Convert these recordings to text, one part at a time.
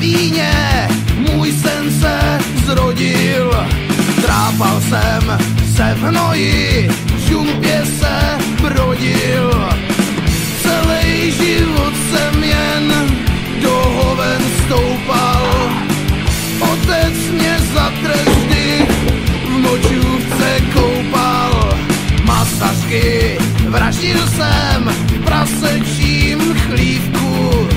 víně můj sen se zrodil. Trápal jsem se v hnoji, v žumpě se brodil. Celý život jsem jen do hoven stoupal. Otec mě za tresty v močůvce koupal. Masařky vraždil jsem v prasečím chlívku.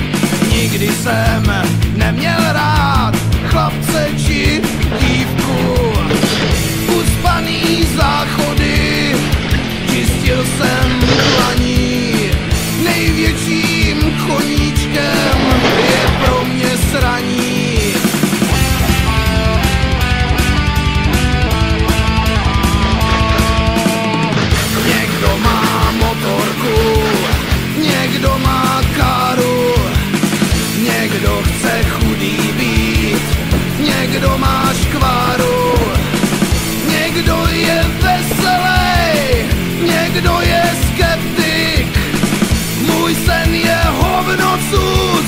Nikdy jsem neměl rád chlapce či dívku. Uspaný záchody čistil jsem dlaní. Největším koníčkem je pro mě sraní. Někdo má motorku, někdo má káru, někdo chce chudý být, někdo má škváru. Někdo je veselý, někdo je skeptik. Můj sen je hovnocuc,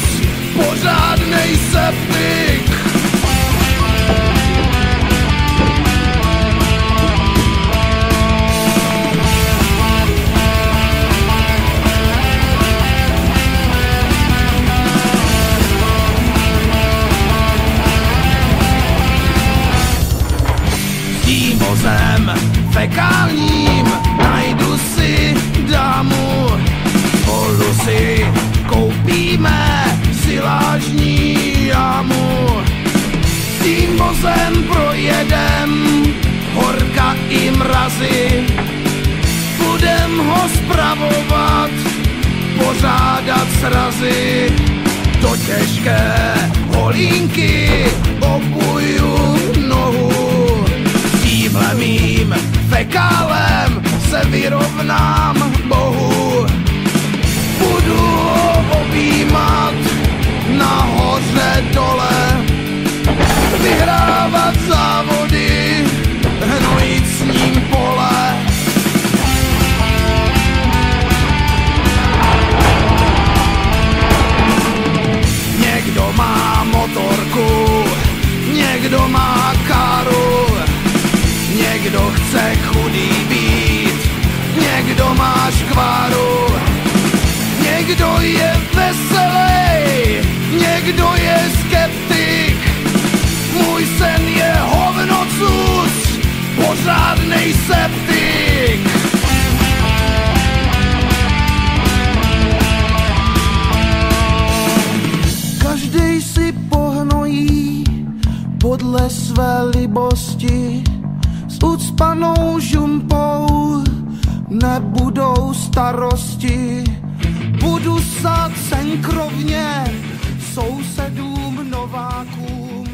pořádnej septik. Tím vozem fekálním najdu si dámu. Spolu si koupíme silážní jámu. S tím vozem projedem horka i mrazy. Budem ho spravovat, pořádat srazy. Do těžké holínky obuju nohu. S tímhle mým fekálem se vyrovnám Bohu. Budu ho objímat nahoře dole, vyhrávat závody, hnojit s ním pole. Někdo má motorku, někdo má káru, někdo chce chudý být, někdo má škváru. Někdo je veselý, někdo je skeptik. Můj sen je hovnocuc, pořádnej septik. Každej si pohnojí podle své libosti. S ucpanou žumpou nebudou starosti. Budu sát senkrovně sousedům novákům.